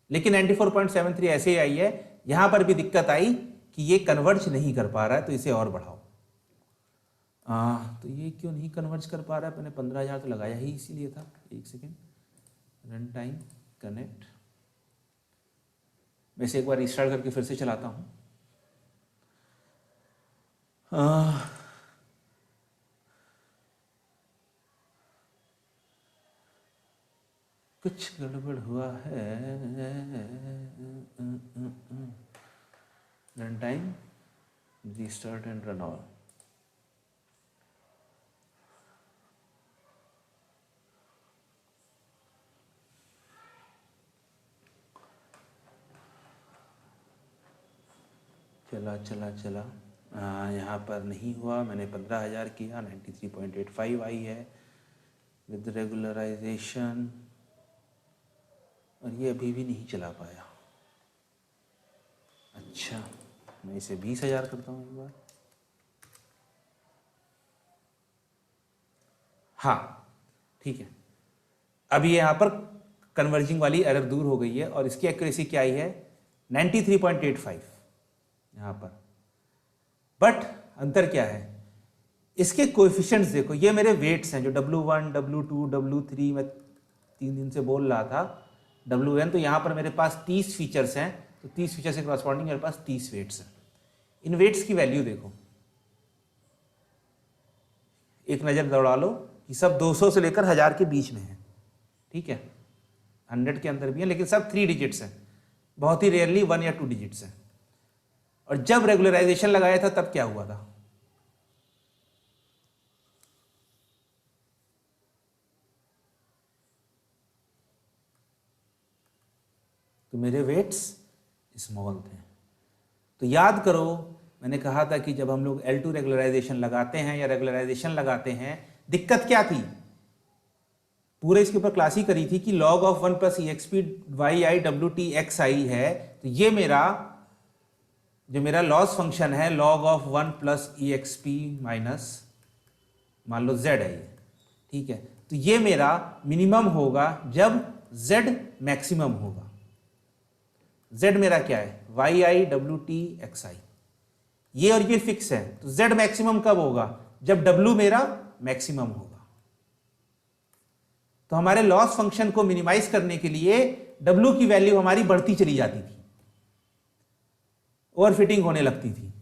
लेकिन 94.73 ऐसे ही आई है। यहां पर भी दिक्कत आई कि ये कन्वर्ज नहीं कर पा रहा है, तो इसे और बढ़ाओ। तो ये क्यों नहीं कन्वर्ज कर पा रहा है, मैंने 15,000 तो लगाया ही इसीलिए था। एक सेकेंड, रन टाइम कनेक्ट, वैसे एक बार रिस्टार्ट करके फिर से चलाता हूं। कुछ गड़बड़ हुआ है। Run time, restart and run all. चला चला चला, यहाँ पर नहीं हुआ, मैंने 15,000 किया, 93.85 आई है विद रेगुलराइजेशन, और ये अभी भी नहीं चला पाया। अच्छा, मैं इसे 20,000 करता हूँ एक बार। हाँ ठीक है, अब ये यहाँ पर कन्वर्जिंग वाली एरर दूर हो गई है और इसकी एक्यूरेसी क्या आई है 93.85 यहाँ पर। बट अंतर क्या है, इसके कोएफिशिएंट्स देखो, ये मेरे वेट्स हैं जो W1, W2, W3 मैं 3 दिन से बोल रहा था, WN, तो यहाँ पर मेरे पास 30 फीचर्स हैं, तो 30 फीचर से क्रॉसपॉन्डिंग मेरे पास 30 वेट्स हैं। इन वेट्स की वैल्यू देखो, एक नज़र दौड़ा लो कि सब 200 से लेकर 1000 के बीच में है, ठीक है, 100 के अंदर भी है, लेकिन सब 3 डिजिट्स हैं, बहुत ही रेयरली 1 या 2 डिजिट्स हैं। और जब रेगुलराइजेशन लगाया था तब क्या हुआ था, तो मेरे वेट्स स्मॉल थे। तो याद करो, मैंने कहा था कि जब हम लोग L2 रेगुलराइजेशन लगाते हैं या रेगुलराइजेशन लगाते हैं, दिक्कत क्या थी, पूरे इसके ऊपर क्लास ही करी थी कि log of 1 plus EXP YI WT XI है, तो ये मेरा जो मेरा लॉस फंक्शन है log of 1 plus EXP minus मान लो Z है, ठीक है, तो ये मेरा मिनिमम होगा जब Z मैक्सिमम होगा। Z मेरा क्या है YI WT XI, ये और ये फिक्स है, तो Z मैक्सिमम कब होगा, जब W मेरा मैक्सिमम होगा। तो हमारे लॉस फंक्शन को मिनिमाइज करने के लिए W की वैल्यू हमारी बढ़ती चली जाती थी, ओवरफिटिंग होने लगती थी।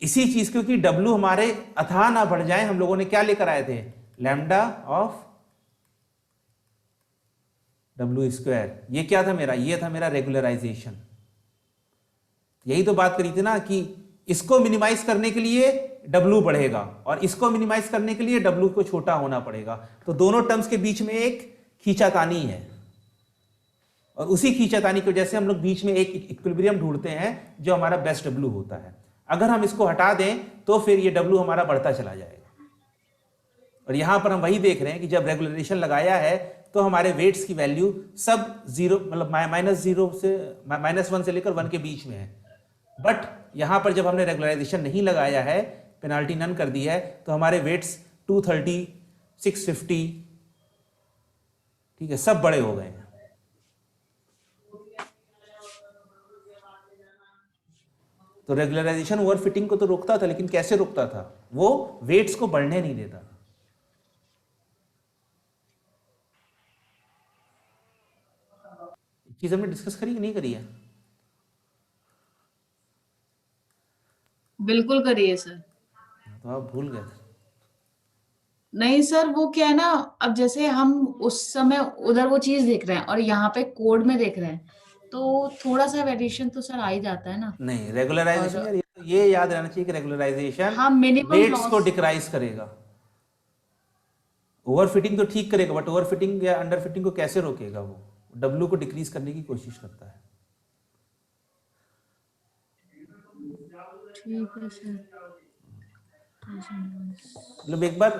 इसी चीज को कि W हमारे अथाह ना बढ़ जाए, हम लोगों ने क्या लेकर आए थे, लैम्डा ऑफ W स्क्वायर। ये क्या था मेरा, ये था मेरा रेगुलराइजेशन। यही तो बात करी थी ना कि इसको मिनिमाइज करने के लिए W बढ़ेगा और इसको मिनिमाइज करने के लिए W को छोटा होना पड़ेगा, तो दोनों टर्म्स के बीच में एक खींचातानी है, और उसी खींचातानी की वजह से हम लोग बीच में एक इक्विलिब्रियम ढूंढते हैं जो हमारा बेस्ट W होता है। अगर हम इसको हटा दें तो फिर ये W हमारा बढ़ता चला जाएगा। और यहां पर हम वही देख रहे हैं कि जब रेगुलराइजेशन लगाया है तो हमारे वेट्स की वैल्यू सब जीरो, मतलब -1 से लेकर 1 के बीच में है। बट यहां पर जब हमने रेगुलराइजेशन नहीं लगाया है, पेनाल्टी नन कर दी है, तो हमारे वेट्स 230, 650, ठीक है, सब बड़े हो गए हैं। तो रेगुलराइजेशन ओवरफिटिंग को तो रोकता था, लेकिन कैसे रोकता था, वो वेट्स को बढ़ने नहीं देता था। चीज हमने डिस्कस करी कि नहीं करी है? बिल्कुल करिए सर। तो आप भूल गए थे। नहीं सर, वो क्या है ना, अब जैसे हम उस समय उधर वो चीज देख रहे हैं और यहाँ पे कोड में देख रहे हैं, तो थोड़ा सा वेरिएशन तो सर आ ही जाता है ना। नहीं, रेगुलराइजेशन यार, ये याद रहना चाहिए कि रेगुलराइजेशन हाँ, मिनिमम वेट्स को लॉस डिक्राइज करेगा। ओवरफिटिंग तो ठीक करेगा, बट ओवरफिटिंग या अंडरफिटिंग को कैसे रोकेगा, वो W को डिक्रीज करने की कोशिश करता है। ठीक है सर। मतलब एक बार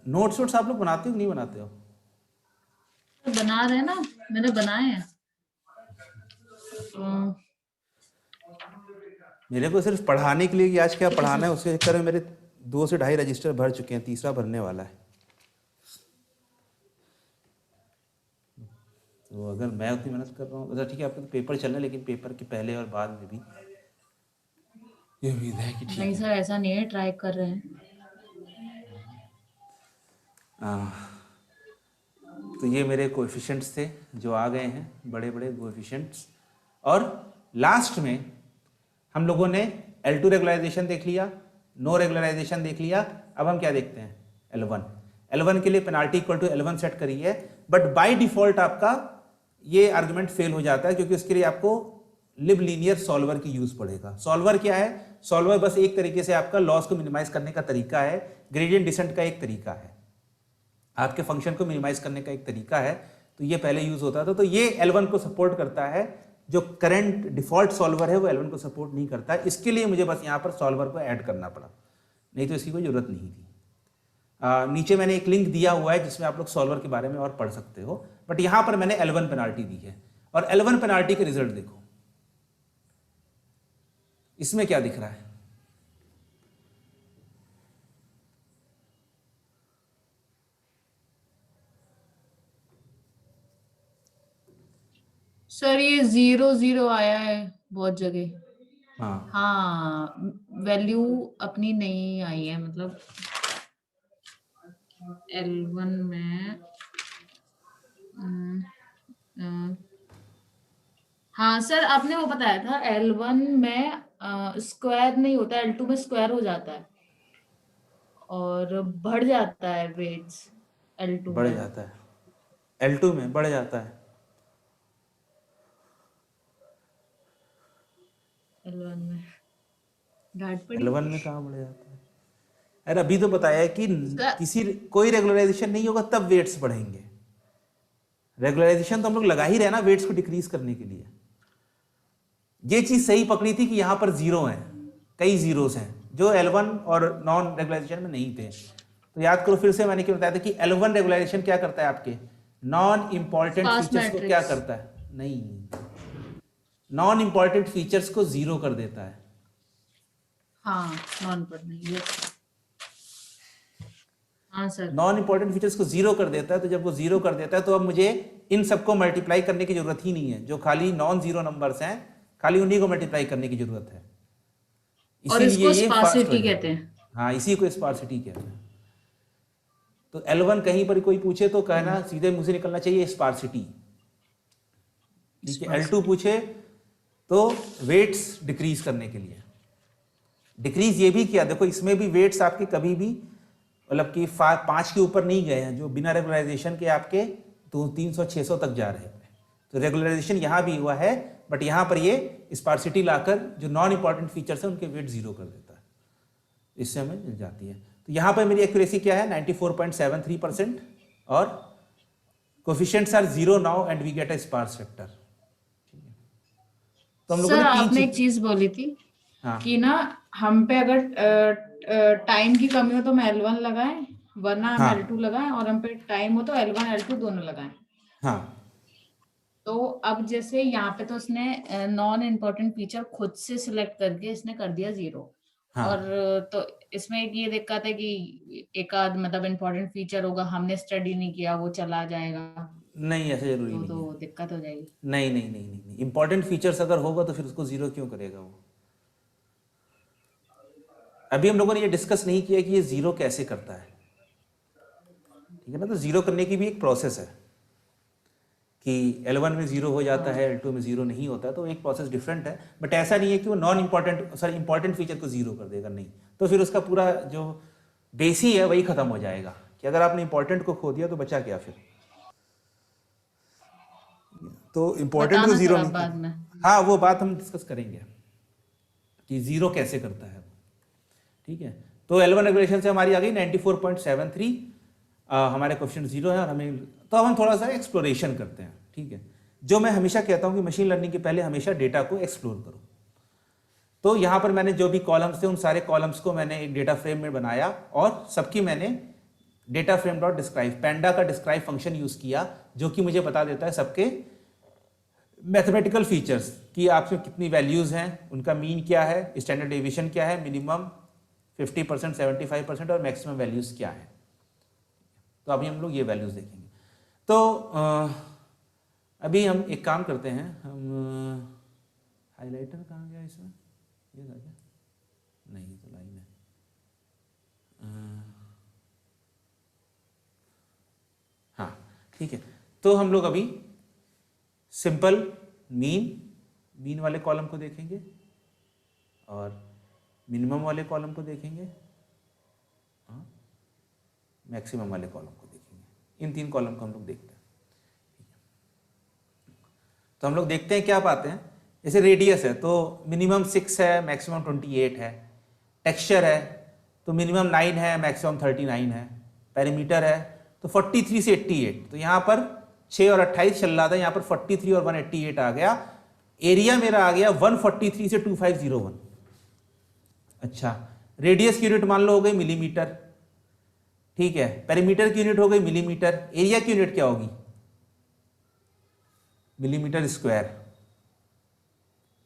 नोट्स आप लोग बनाते हो नहीं बनाते हो? बना रहे हैं ना, मैंने बनाए हैं। मेरे को सिर्फ पढ़ाने के लिए कि आज क्या पढ़ाना है, उसके चक्कर में मेरे 2 से 2.5 रजिस्टर भर चुके हैं, तीसरा भरने वाला है। तो अगर मैं उतनी मेहनत कर रहा हूँ, अच्छा ठीक है, आपका तो पेपर चल रहा है, लेकिन पेपर के पहले और बाद में भी ये उम्मीद है कि ठीक नहीं है। सर, ऐसा नहीं है, ट्राई कर रहे हैं। तो ये मेरे कोएफिशिएंट्स थे जो आ गए हैं, बड़े बड़े कोएफिशिएंट्स। और लास्ट में हम लोगों ने L2 रेगुलराइजेशन देख लिया, नो रेगुलराइजेशन देख लिया। अब हम क्या देखते हैं, L1 के लिए penalty equal to L1 set करी है, बट बाय डिफॉल्ट आपका ये आर्गुमेंट फेल हो जाता है, क्योंकि उसके लिए आपको लिब लीनियर सॉल्वर की यूज पड़ेगा। सॉल्वर क्या है? सॉल्वर बस एक तरीके से आपका लॉस को मिनिमाइज करने का तरीका है, ग्रेडियंट डिसेंट का एक तरीका है, आपके फंक्शन को मिनिमाइज करने का एक तरीका है। तो ये पहले यूज होता था। तो ये L1 को सपोर्ट करता है। जो करंट डिफॉल्ट सॉल्वर है वो L1 को सपोर्ट नहीं करता है। इसके लिए मुझे बस यहाँ पर सॉल्वर को ऐड करना पड़ा, नहीं तो इसकी कोई जरूरत नहीं थी। नीचे मैंने एक लिंक दिया हुआ है जिसमें आप लोग सॉल्वर के बारे में और पढ़ सकते हो, बट यहाँ पर मैंने L1 पेनाल्टी दी है। और L1 पेनाल्टी के रिजल्ट देखो, इसमें क्या दिख रहा है? सर ये 0 0 आया है बहुत जगह। हाँ, हाँ, वैल्यू अपनी नहीं आई है, मतलब L1 में हाँ सर, आपने वो बताया था L1 में स्क्वायर नहीं होता, L2 में स्क्वायर हो जाता है और बढ़ जाता है वेट्स L2 बढ़ में। जाता है, L2 में बढ़ जाता है। L1 में डांट पड़ी। L1 में कहाँ बढ़ जाता है? अरे अभी तो बताया है कि सर किसी कोई रेगुलराइजेशन नहीं होगा तब वेट्स बढ़ेंगे। रेगुलराइजेशन तो हम लोग लगा ही रहे ना वेट्स को डिक्रीज करने के लिए। ये चीज सही पकड़ी थी कि यहां पर जीरो हैं, कई जीरोस हैं जो L1 और नॉन रेगुलराइजेशन में नहीं थे। तो याद करो फिर से, मैंने क्या बताया था कि L1 रेगुलराइजेशन क्या करता है, आपके नॉन इंपॉर्टेंट स्पार्स फीचर्स को क्या मैट्रिक्स। करता है? नहीं, नॉन इंपॉर्टेंट फीचर्स को जीरो कर देता है। हाँ, नॉन पर नहीं ये। हाँ सर। नॉन इंपॉर्टेंट फीचर्स को जीरो कर देता है। तो जब वो जीरो कर देता है तो अब मुझे इन सबको मल्टीप्लाई करने की जरूरत ही नहीं है। जो खाली नॉन जीरो नंबर्स हैं, खाली उन्हीं को मल्टीप्लाई करने की जरूरत है। और इसीलिए इसको ये फास्ट हो स्पार्सिटी कहते जाएगा। हैं। हाँ, इसी को स्पार्सिटी कहते हैं। तो L1 कहीं पर कोई पूछे तो कहना सीधे मुंह से निकलना चाहिए स्पार्सिटी। ठीक है, L2 स्पार्सिटी। पूछे तो वेट्स डिक्रीज करने के लिए। डिक्रीज ये भी किया, देखो इसमें भी वेट्स आपके कभी भी मतलब कि 5 के ऊपर नहीं गए हैं, जो बिना रेगुलराइजेशन के आपके 300-600 तक जा रहे हैं। तो रेगुलराइजेशन यहाँ भी हुआ है, बट यहाँ पर ये स्पार्सिटी लाकर जो नॉन इंपॉर्टेंट फीचर्स है उनके वेट जीरो कर देता है। इससे हमें मिल जाती है। तो यहाँ पर मेरी एक्यूरेसी क्या है? 94.73%। और coefficients are zero now and we get a sparse vector. तो हम लोगों सर ने तीन आपने चीज। एक चीज बोली थी हाँ कि ना, हम पे अगर टाइम की कमी हो तो हम L1 लगाएं, वरना हम हाँ L2 लगाएं, और हम पे टाइम हो तो L1 L2 दोनों लगाएं। हाँ तो अब जैसे यहाँ पे तो उसने नॉन इम्पोर्टेंट फीचर खुद से सिलेक्ट करके इसने कर दिया 0। हाँ। और तो इसमें एक ये दिक्कत है कि एक आध मतलब इम्पोर्टेंट फीचर होगा, हमने स्टडी नहीं किया, वो चला जाएगा, नहीं, ऐसा जरूरी नहीं है। तो दिक्कत हो जाएगी। नहीं नहीं नहीं नहीं नहीं, इंपॉर्टेंट फीचर्स अगर होगा तो फिर उसको जीरो क्यों करेगा वो? अभी हम लोगों ने ये डिस्कस नहीं किया कि ये जीरो कैसे करता है। ठीक है ना? तो जीरो करने की भी एक प्रोसेस है कि L1 में जीरो हो जाता है, L2 में जीरो नहीं होता, तो एक प्रोसेस डिफरेंट है। बट ऐसा नहीं है कि वो non important sorry important feature को जीरो कर देगा, नहीं। तो फिर उसका पूरा जो बेस ही है वही खत्म हो जाएगा कि अगर आपने इंपॉर्टेंट को खो दिया तो बचा क्या फिर? तो इंपॉर्टेंट को बताना सर जीरो आप नहीं कर। बाद में। हाँ, वो बात हम डिस्कस करेंगे कि जीरो कैसे करता है। ठीक है, तो L1 रेगुलेशन से हमारी आ गई 94.73। हमारे क्वेश्चन जीरो है और हमें, तो अब हम थोड़ा सा एक्सप्लोरेशन करते हैं। ठीक है, जो मैं हमेशा कहता हूं कि मशीन लर्निंग के पहले हमेशा डेटा को एक्सप्लोर करो। तो यहां पर मैंने जो भी कॉलम्स थे उन सारे कॉलम्स को मैंने एक डेटा फ्रेम में बनाया और सबकी मैंने डेटा फ्रेम डॉट डिस्क्राइब, पैंडा का डिस्क्राइब फंक्शन यूज किया, जो कि मुझे बता देता है सबके मैथमेटिकल फीचर्स कि आपसे कितनी वैल्यूज हैं, उनका मीन क्या है, स्टैंडर्ड डेविएशन क्या है, मिनिमम 50%, 75% और मैक्सिमम वैल्यूज क्या है। तो अभी हम लोग ये वैल्यूज देखेंगे। तो अभी हम एक काम करते हैं, हम हाइलाइटर कहाँ गया इसमें? ये था क्या? नहीं, ये तो लाइन है। हाँ ठीक है, तो हम लोग अभी सिंपल मीन वाले कॉलम को देखेंगे और मिनिमम वाले कॉलम को देखेंगे, मैक्सिमम वाले कॉलम को देखेंगे। इन 3 कॉलम को हम लोग देखते हैं। ठीक है, तो हम लोग देखते हैं क्या पाते हैं। जैसे रेडियस है तो मिनिमम 6 है, मैक्सिमम 28 है। टेक्सचर है तो मिनिमम 9 है, मैक्सिमम 39 है। पेरीमीटर है तो 43 से 88, तो यहाँ पर 6 और 28 चल रहा था, यहाँ पर 43 और 188 आ गया। एरिया मेरा आ गया 143 से 2501। अच्छा, रेडियस की यूनिट मान लो हो गई मिलीमीटर, ठीक है। पेरीमीटर की यूनिट हो गई मिलीमीटर, एरिया की यूनिट क्या होगी? मिलीमीटर स्क्वायर,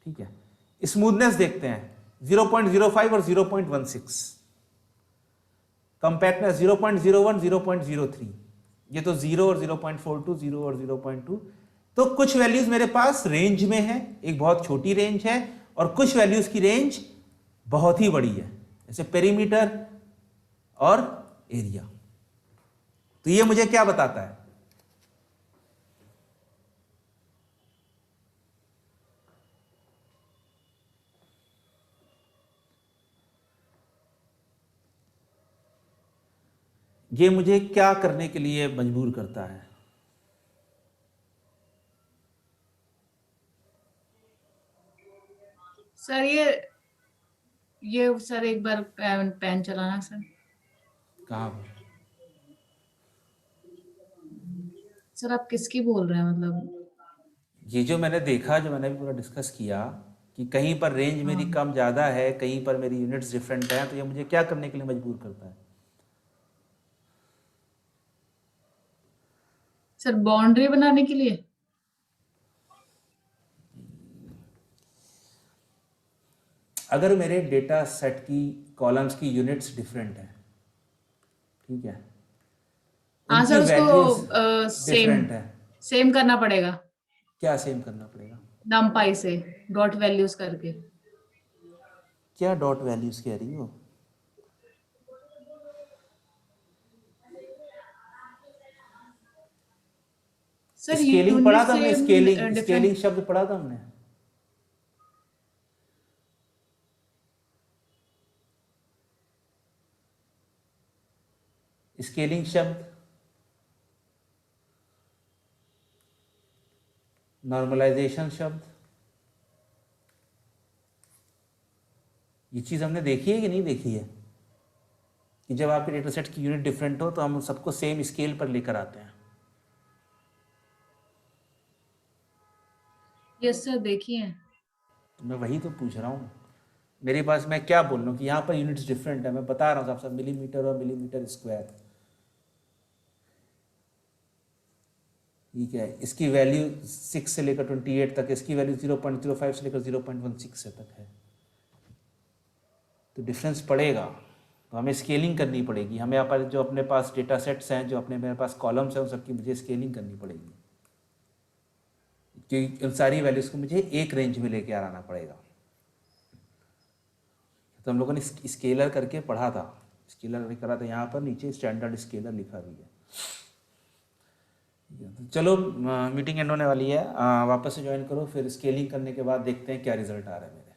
ठीक है। स्मूथनेस देखते हैं 0.05 और 0.16। कंपैक्टनेस 0.01, 0.03, ये तो 0 और 0.42, 0 और 0.2। तो कुछ वैल्यूज मेरे पास रेंज में है, एक बहुत छोटी रेंज है, और कुछ वैल्यूज की रेंज बहुत ही बड़ी है, जैसे पेरीमीटर और एरिया। तो ये मुझे क्या बताता है? ये मुझे क्या करने के लिए मजबूर करता है? सर ये सर एक बार पेन चलाना सर। कहाँ पर? सर आप किसकी बोल रहे हैं मतलब? ये जो मैंने देखा, जो मैंने भी पूरा डिस्कस किया कि कहीं पर रेंज मेरी हाँ कम ज़्यादा है, कहीं पर मेरी यूनिट्स डिफरेंट हैं, तो ये मुझे क्या करने के लिए मजबूर करता है? सर बाउंड्री बनाने के लिए। अगर मेरे डेटा सेट की कॉलम्स की यूनिट्स डिफरेंट है, ठीक है, हाँ उनकी सर उसको वैल्यूज सेम डिफरेंट है, सेम करना पड़ेगा क्या सेम करना पड़ेगा? numpy से डॉट वैल्यूज करके। क्या डॉट वैल्यूज कह रही हो? सर स्केलिंग यूनिट पढ़ा था हमने, सेम स्केलिंग डिफरेंट। स्केलिंग शब्द पढ़ा था हमने। स्केलिंग शब्द, नॉर्मलाइजेशन शब्द, ये चीज़ हमने देखी है कि नहीं देखी है कि जब आपके डेटा सेट की यूनिट डिफरेंट हो तो हम सबको सेम स्केल पर लेकर आते हैं। यस सर देखिए। तो मैं वही तो पूछ रहा हूँ, मेरे पास मैं क्या बोल रहा हूँ कि यहाँ पर यूनिट्स डिफरेंट है, मैं बता रहा हूँ साहब, मिलीमीटर और मिलीमीटर स्क्वायर, ठीक है। इसकी वैल्यू 6 से लेकर 28 तक, इसकी वैल्यू 0.05 से लेकर 0.16 तक है, तो डिफरेंस पड़ेगा। तो हमें स्केलिंग करनी पड़ेगी, हमें यहाँ पर जो अपने पास डेटा सेट्स हैं, जो अपने मेरे पास कॉलम्स हैं, उन सबकी मुझे स्केलिंग करनी पड़ेगी, क्योंकि उन सारी वैल्यूज़ को मुझे एक रेंज में लेके आना पड़ेगा। तो हम लोगों ने स्केलर करके पढ़ा था, स्केलर करा था, यहाँ पर नीचे स्टैंडर्ड स्केलर लिखा भी है। तो चलो मीटिंग एंड होने वाली है, वापस से ज्वाइन करो, फिर स्केलिंग करने के बाद देखते हैं क्या रिजल्ट आ रहा है मेरे।